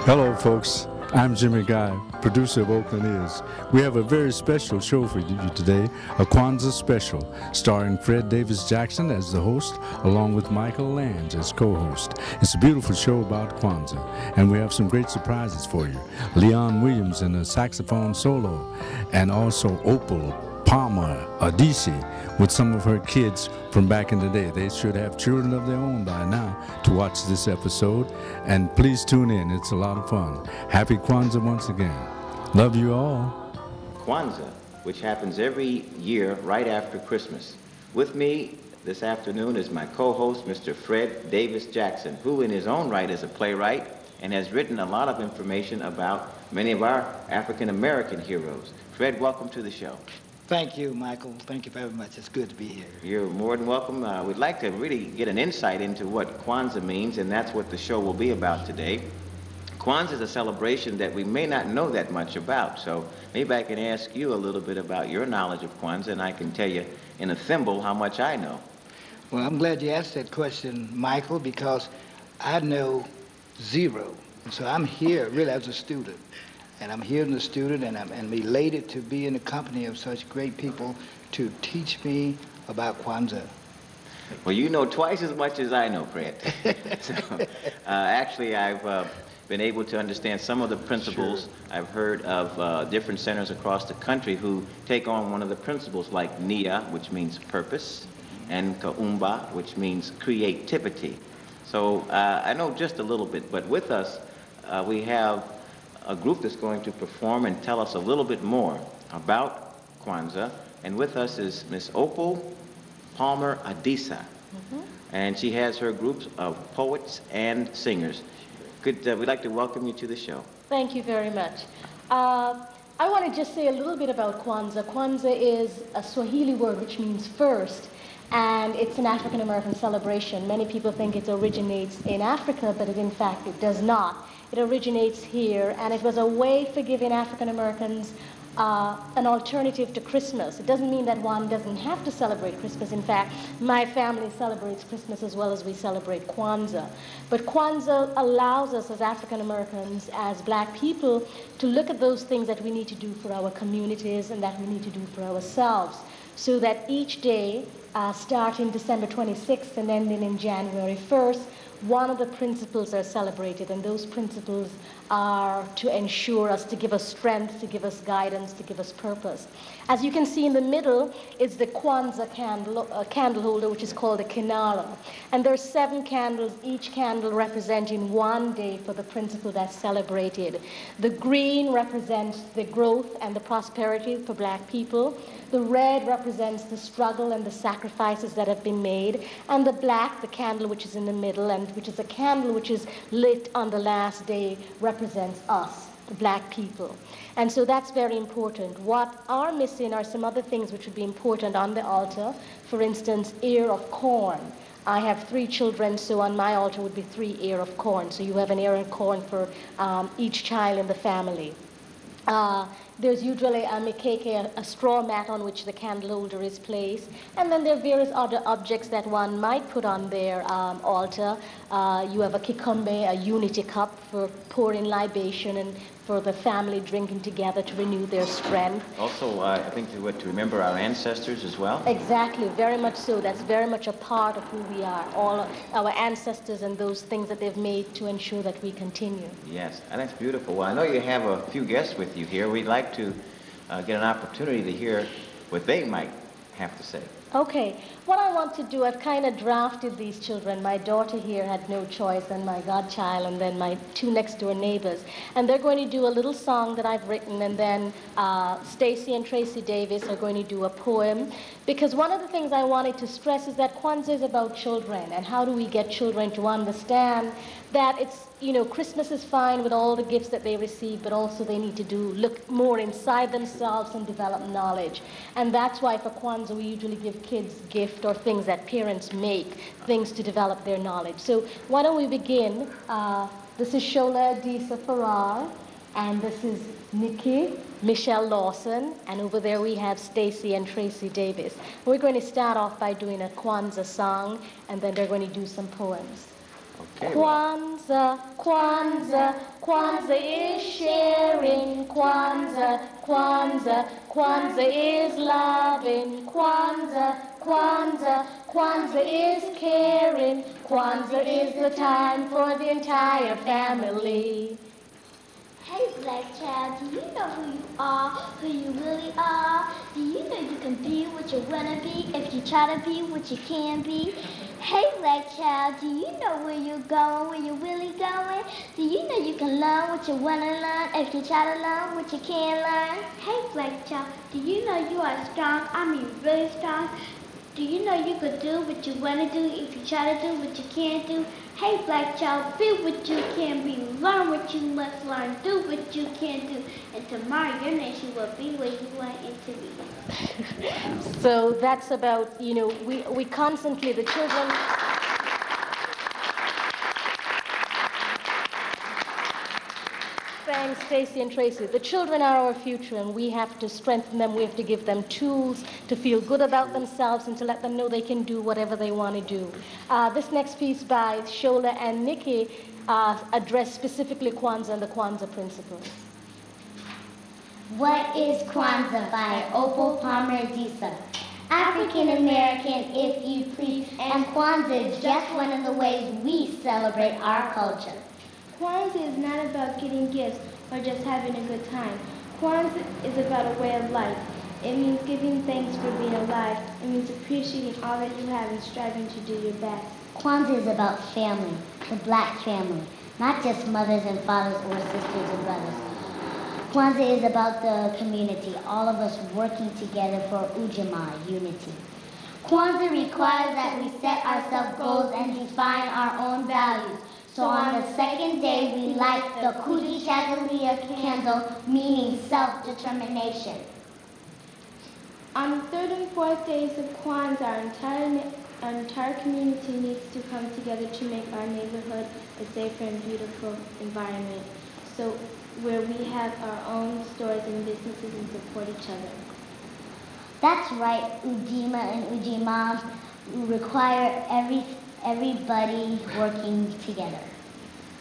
Hello, folks. I'm Jimmy Guy, producer of Oakland Is. We have a very special show for you today, a Kwanzaa Special, starring Fred Davis Jackson as the host, along with Michael Lange as co-host. It's a beautiful show about Kwanzaa, and we have some great surprises for you. Leon Williams in a saxophone solo, and also Opal Palmer Adisa with some of her kids from back in the day. They should have children of their own by now to watch this episode, and please tune in. It's a lot of fun. Happy Kwanzaa once again. Love you all. Kwanzaa, which happens every year right after Christmas. With me this afternoon is my co-host, Mr. Fred Davis Jackson, who in his own right is a playwright and has written a lot of information about many of our African-American heroes. Fred, welcome to the show. Thank you, Michael. Thank you very much. It's good to be here. You're more than welcome. We'd like to really get an insight into what Kwanzaa means, and that's what the show will be about today. Kwanzaa is a celebration that we may not know that much about, so maybe I can ask you a little bit about your knowledge of Kwanzaa, and I can tell you in a thimble how much I know. Well, I'm glad you asked that question, Michael, because I know zero. So I'm here really as a student. And I'm here as a student, and I'm elated to be in the company of such great people to teach me about Kwanzaa. Well, you know twice as much as I know, Fred. So, actually, I've been able to understand some of the principles. Sure. I've heard of different centers across the country who take on one of the principles, like Nia, which means purpose, and Kaumba, which means creativity. So I know just a little bit, but with us, we have a group that's going to perform and tell us a little bit more about Kwanzaa. And with us is Miss Opal Palmer Adisa. And she has her groups of poets and singers. We'd like to welcome you to the show. Thank you very much. I want to just say a little bit about Kwanzaa. Kwanzaa is a Swahili word which means first, and it's an African American celebration. Many people think it originates in Africa, but in fact it does not. It originates here, and it was a way for giving African Americans an alternative to Christmas. It doesn't mean that one doesn't have to celebrate Christmas. In fact, my family celebrates Christmas as well as we celebrate Kwanzaa. But Kwanzaa allows us as African Americans, as black people, to look at those things that we need to do for our communities and that we need to do for ourselves, so that each day, starting December 26th and ending in January 1st, one of the principles are celebrated, and those principles are to ensure us, to give us strength, to give us guidance, to give us purpose. As you can see in the middle is the Kwanzaa candle holder, which is called a kinara. And there are 7 candles, each candle representing one day for the principle that's celebrated. The green represents the growth and the prosperity for black people. The red represents the struggle and the sacrifices that have been made. And the black, the candle which is in the middle, and which is a candle which is lit on the last day, represents us, the black people. And so that's very important. What are missing are some other things which would be important on the altar. For instance, ear of corn. I have 3 children, so on my altar would be 3 ear of corn. So you have an ear of corn for each child in the family. There's usually a mikeke, a straw mat on which the candle holder is placed. And then there are various other objects that one might put on their altar. You have a kikombe, a unity cup for pouring libation and for the family drinking together to renew their strength. Also, I think to remember our ancestors as well. Exactly, very much so. That's very much a part of who we are, all our ancestors and those things that they've made to ensure that we continue. Yes, and that's beautiful. Well, I know you have a few guests with you here. We'd like to get an opportunity to hear what they might have to say. Okay, what I want to do, I've kind of drafted these children. My daughter here had no choice, and my godchild, and then my 2 next door neighbors. And they're going to do a little song that I've written, and then Stacy and Tracy Davis are going to do a poem. Because one of the things I wanted to stress is that Kwanzaa is about children, and how do we get children to understand that it's, you know, Christmas is fine with all the gifts that they receive, but also they need to look more inside themselves and develop knowledge. And that's why for Kwanzaa we usually give kids gifts or things that parents make, things to develop their knowledge. So why don't we begin? This is Shola Adisa Farrar, and this is Nikki, Michelle Lawson, and over there we have Stacy and Tracy Davis. We're going to start off by doing a Kwanzaa song, and then they're going to do some poems. Okay, well. Kwanzaa, Kwanzaa, Kwanzaa is sharing. Kwanzaa, Kwanzaa, Kwanzaa is loving. Kwanzaa, Kwanzaa, Kwanzaa is caring. Kwanzaa is the time for the entire family. Hey, black child, do you know who you are, who you really are? Do you know you can be what you want to be if you try to be what you can be? Hey, black child, do you know where you're going, where you're really going? Do you know you can learn what you want to learn if you try to learn what you can learn? Hey, black child, do you know you are strong, I mean really strong? Do you know you could do what you want to do if you try to do what you can't do? Hey, black child, be what you can be, learn what you must learn, do what you can do, and tomorrow your nation will be where you want it to be. So that's about, you know, we constantly, the children... Thanks, Stacey and Tracy. The children are our future, and we have to strengthen them. We have to give them tools to feel good about themselves and to let them know they can do whatever they want to do. This next piece by Shola and Nikki address specifically Kwanzaa and the Kwanzaa principles. What is Kwanzaa by Opal Palmer Adisa? African American, if you please, and Kwanzaa is just one of the ways we celebrate our culture. Kwanzaa is not about getting gifts or just having a good time. Kwanzaa is about a way of life. It means giving thanks for being alive. It means appreciating all that you have and striving to do your best. Kwanzaa is about family, the black family, not just mothers and fathers or sisters and brothers. Kwanzaa is about the community, all of us working together for Ujamaa, unity. Kwanzaa requires that we set ourselves goals and define our own values. So on the second day, we light the Kuji Chagalia candle, meaning self-determination. On the third and fourth days of Kwanzaa, our entire community needs to come together to make our neighborhood a safer and beautiful environment. So where we have our own stores and businesses and support each other. That's right, Ujima and Ujimas require everybody working together.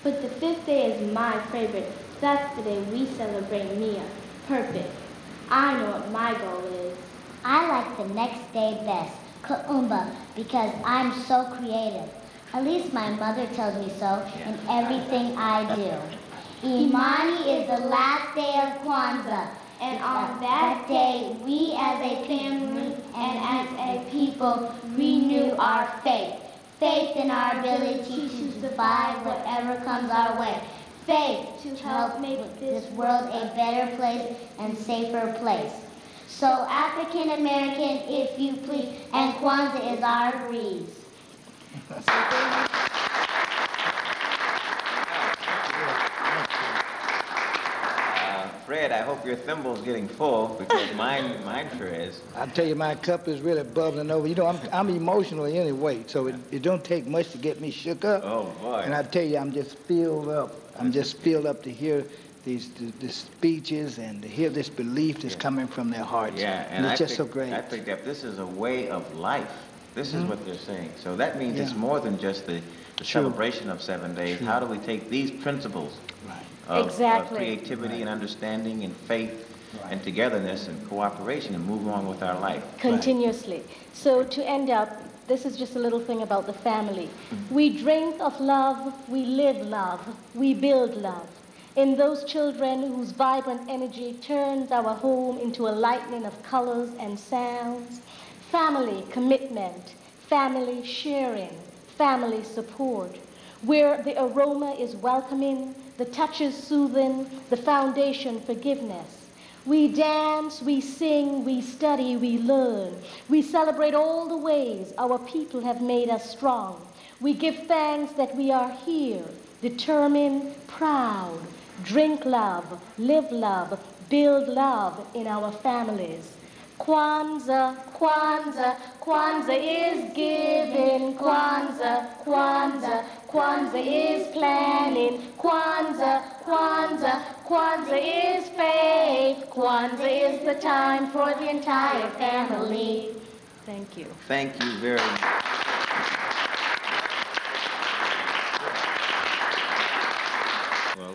But the fifth day is my favorite. That's the day we celebrate Nia, purpose. I know what my goal is. I like the next day best, Kaumba, because I'm so creative. At least my mother tells me so in everything I do. Imani is the last day of Kwanzaa. And on that day, we as a family and as a people renew our faith. Faith in our ability to survive whatever comes our way. Faith to help make this world a better place and safer place. So African American, if you please, and Kwanzaa is our breeze. Fred, I hope your thimble's getting full, because mine sure is. I tell you, my cup is really bubbling over. You know, I'm emotional anyway, so it don't take much to get me shook up. Oh, boy. And I tell you, I'm just filled up. I'm just filled up to hear the speeches and to hear this belief that's coming from their hearts. Yeah, and it's just so great. I picked up, this is a way of life. This is what they're saying. So that means it's more than just the celebration of 7 days. How do we take these principles of creativity and understanding and faith and togetherness and cooperation and move on with our life? Continuously. So to end up, this is just a little thing about the family. We drink of love, we live love, we build love. In those children whose vibrant energy turns our home into a lightning of colors and sounds. Family commitment, family sharing, family support, where the aroma is welcoming, the touch is soothing, the foundation forgiveness. We dance, we sing, we study, we learn. We celebrate all the ways our people have made us strong. We give thanks that we are here, determined, proud. Drink love, live love, build love in our families. Kwanzaa, Kwanzaa, Kwanzaa is giving. Kwanzaa, Kwanzaa, Kwanzaa is planning. Kwanzaa, Kwanzaa, Kwanzaa is faith. Kwanzaa is the time for the entire family. Thank you. Thank you very much.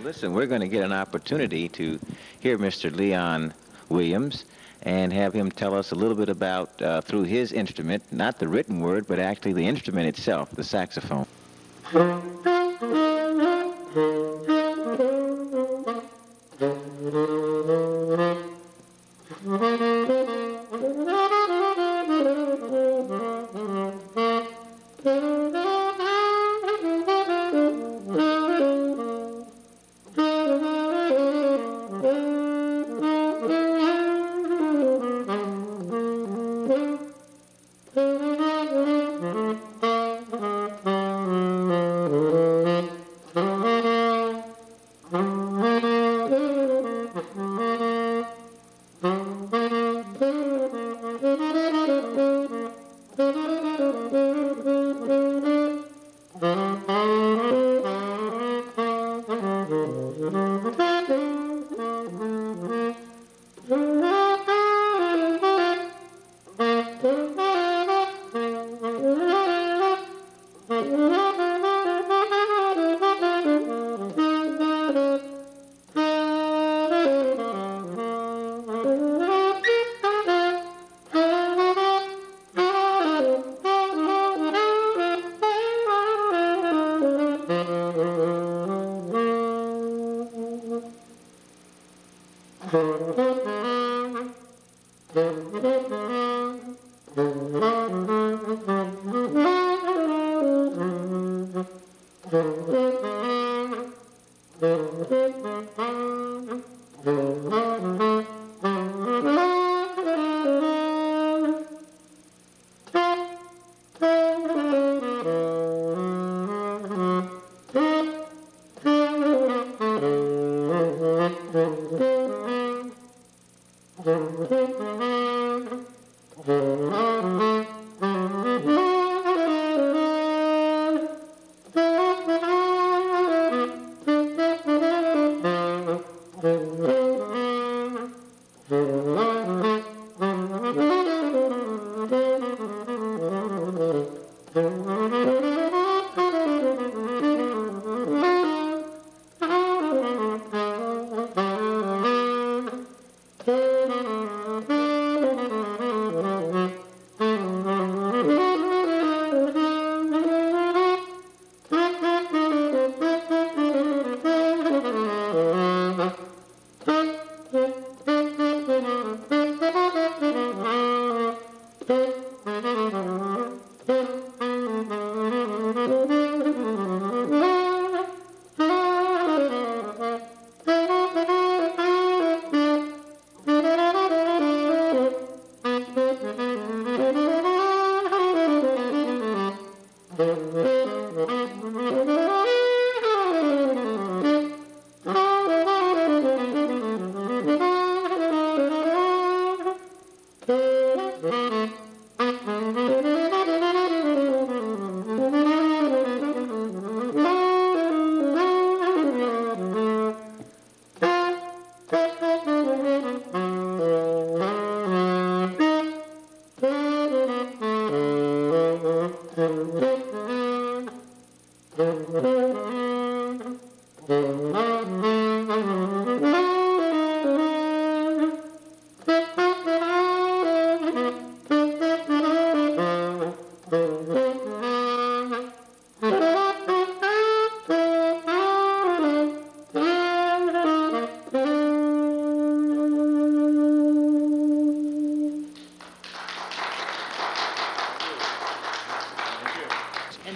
Listen, we're going to get an opportunity to hear Mr. Leon Williams and have him tell us a little bit about, through his instrument, not the written word, but actually the instrument itself, the saxophone.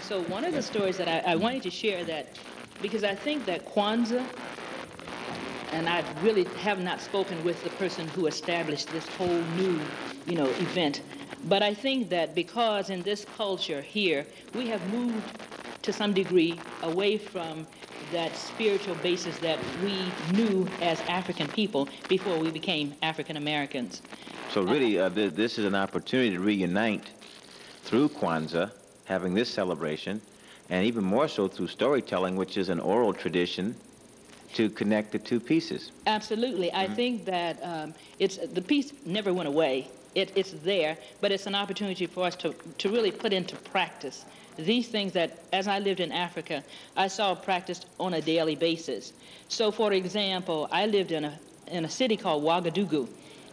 So one of the stories that I wanted to share, that because I think that Kwanzaa, and I really have not spoken with the person who established this whole new, event, but I think that because in this culture here, we have moved to some degree away from that spiritual basis that we knew as African people before we became African Americans. So really, this is an opportunity to reunite through Kwanzaa, having this celebration, and even more so through storytelling, which is an oral tradition, to connect the two pieces. Absolutely. I think that the piece never went away. it's there, but it's an opportunity for us to really put into practice these things that, as I lived in Africa, I saw practiced on a daily basis. So, for example, I lived in a city called Ouagadougou,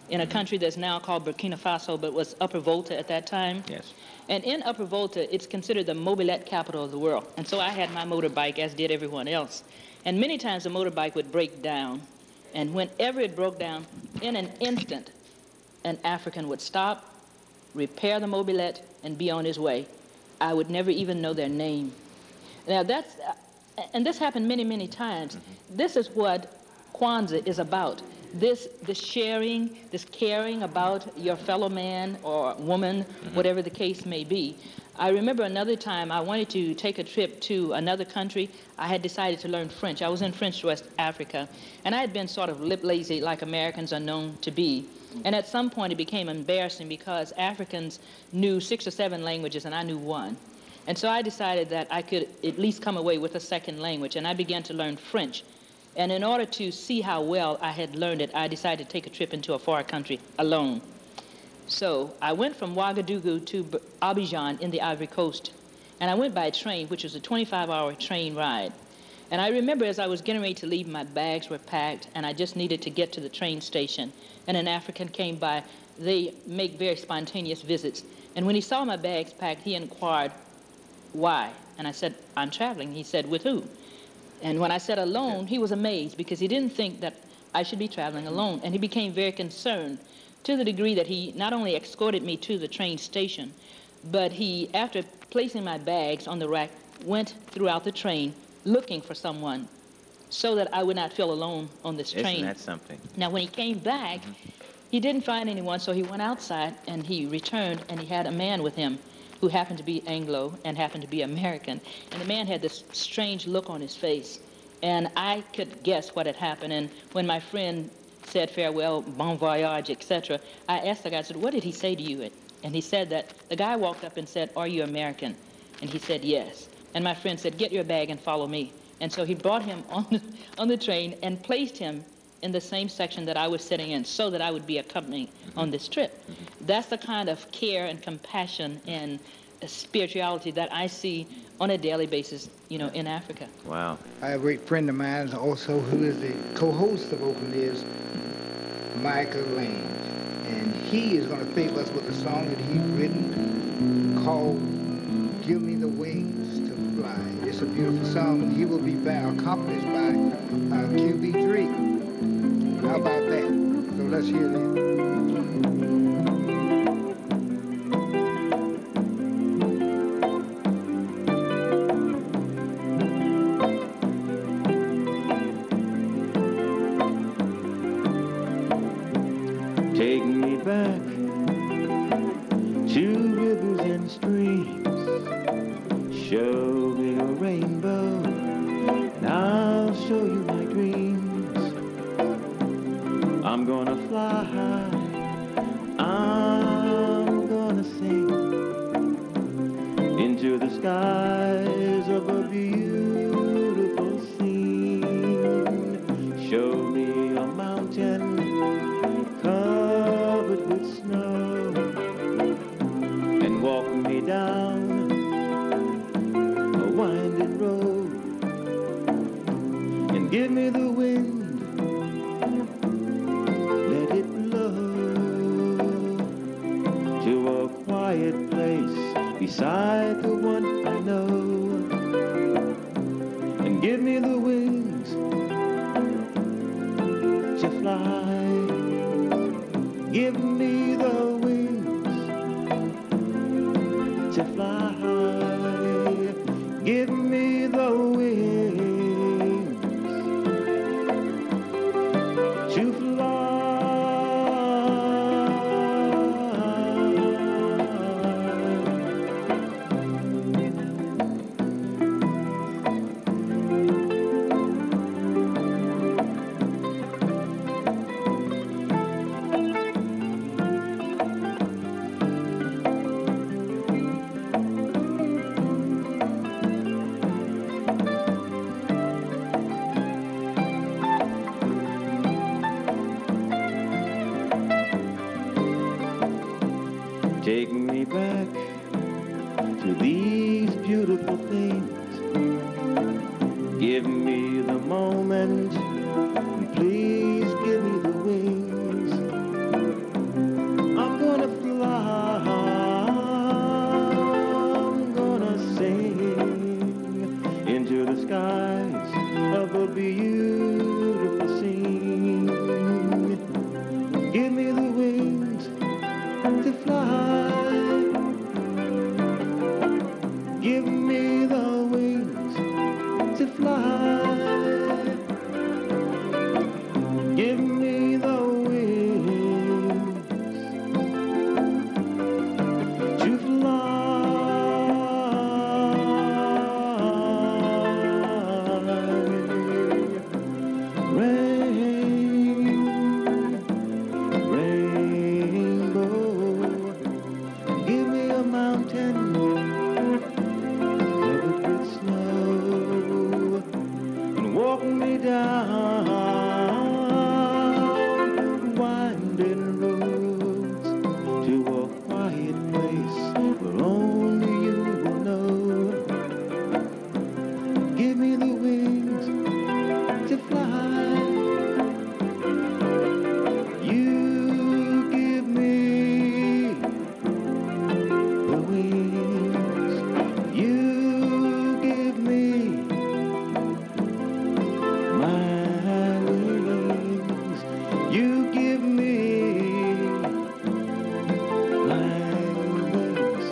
in a country that's now called Burkina Faso, but was Upper Volta at that time. Yes. And in Upper Volta, it's considered the mobilette capital of the world. And so I had my motorbike, as did everyone else. And many times the motorbike would break down. And whenever it broke down, in an instant, an African would stop, repair the mobilette, and be on his way. I would never even know their name. Now that's, and this happened many, many times. This is what Kwanzaa is about. This sharing, this caring about your fellow man or woman, whatever the case may be. I remember another time I wanted to take a trip to another country. I had decided to learn French. I was in French West Africa, and I had been sort of lip lazy like Americans are known to be. And at some point it became embarrassing because Africans knew 6 or 7 languages and I knew 1. And so I decided that I could at least come away with a second language, and I began to learn French. And in order to see how well I had learned it, I decided to take a trip into a far country alone. So I went from Ouagadougou to Abidjan in the Ivory Coast, and I went by train, which was a 25-hour train ride. And I remember as I was getting ready to leave, my bags were packed, and I just needed to get to the train station. And an African came by. They make very spontaneous visits. And when he saw my bags packed, he inquired, why? And I said, I'm traveling. He said, with who? And when I said alone, he was amazed because he didn't think that I should be traveling alone. And he became very concerned to the degree that he not only escorted me to the train station, but he, after placing my bags on the rack, went throughout the train looking for someone so that I would not feel alone on this train. Isn't that something? Now, when he came back, he didn't find anyone, so he went outside and he returned, and he had a man with him who happened to be Anglo and happened to be American. And the man had this strange look on his face, and I could guess what had happened. And when my friend said farewell, bon voyage, etc., I asked the guy, I said, what did he say to you? And he said that the guy walked up and said, are you American? And he said, yes. And my friend said, get your bag and follow me. And so he brought him on the train and placed him in the same section that I was sitting in so that I would be accompanying on this trip. That's the kind of care and compassion and spirituality that I see on a daily basis, in Africa. Wow. I have a great friend of mine also who is the co-host of Open Ears, Michael Lange. And he is going to favor us with a song that he's written called Give Me the Wings to Fly. It's a beautiful song, and he will be accompanied by QB3. How about that? So let's hear that. Take me back to rivers and streams. Show me a rainbow, and I'll show you my dreams. I'm gonna fly high, I'm gonna sing into the skies of a beautiful scene. Show me a mountain covered with snow, and walk me down a winding road, and give me the wind, let it blow to a quiet place beside the one I know, and give me the wings to fly. Give me the wings to fly high. Give me the wings to fly. Give me the moment, please give me the wings. I'm gonna fly, I'm gonna sing into the skies of a beautiful scene. Give me the wings to fly. Give me the wings to fly. Give me the wings to fly. Rainbow, give me a mountain covered with snow and walk me down winding roads to a quiet place where only you will know. Give me the wings to fly. You give me the wings. You give me my wings. You give me my wings.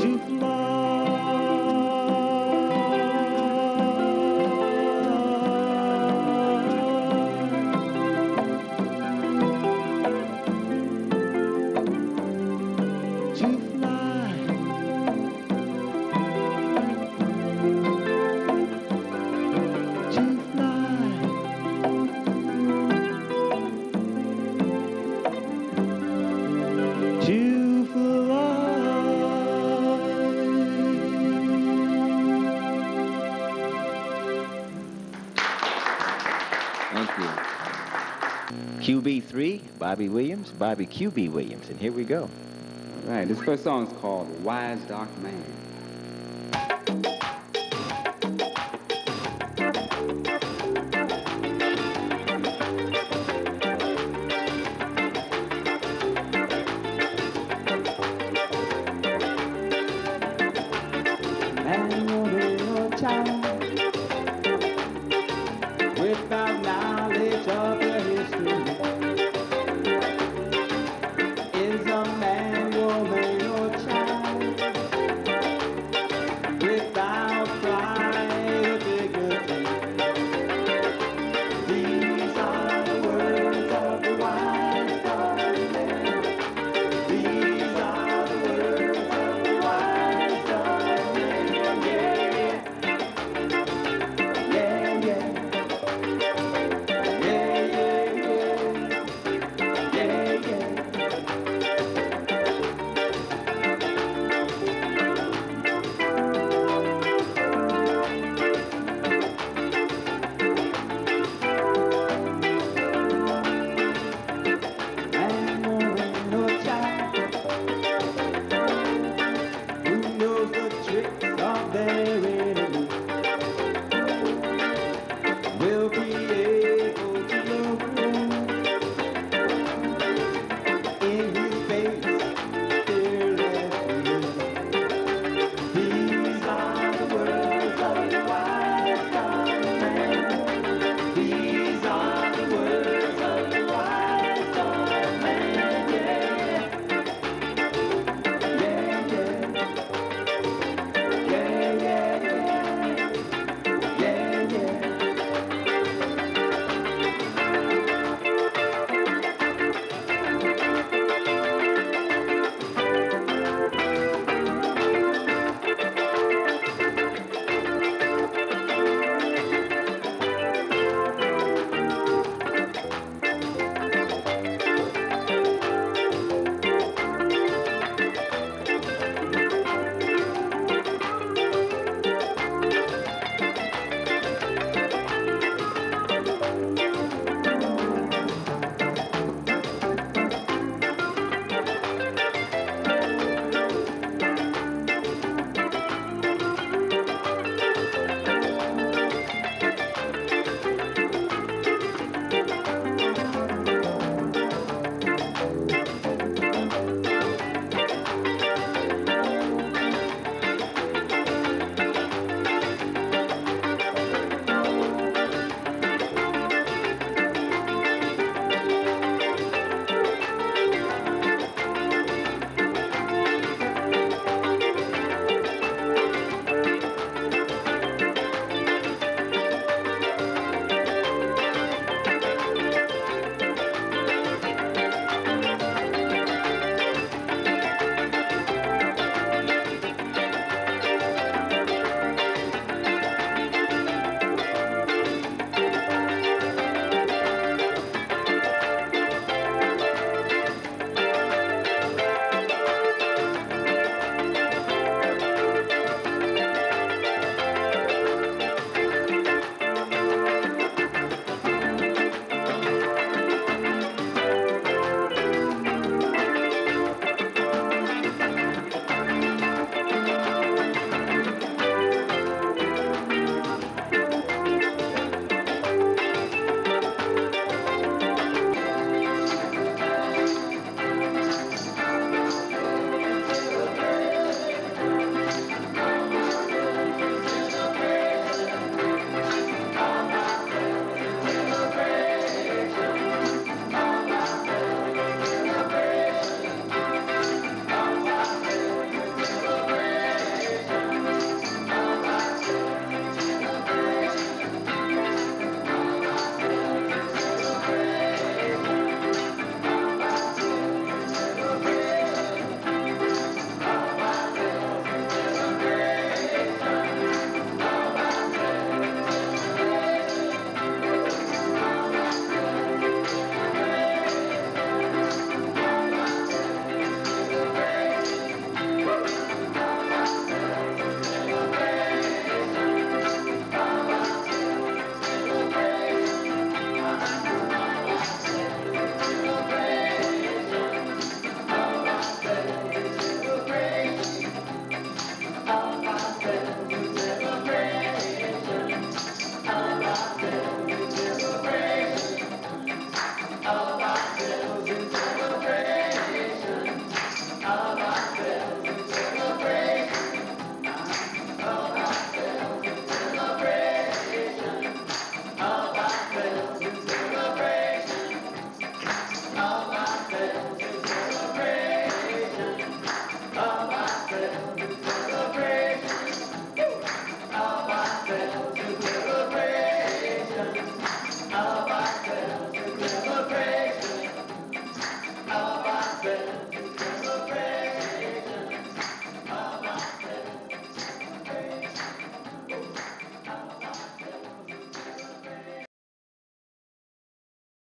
To Thank you. QB3, Bobby Williams, Bobby QB Williams, and here we go. All right, this first song is called Wise Dark Man. Man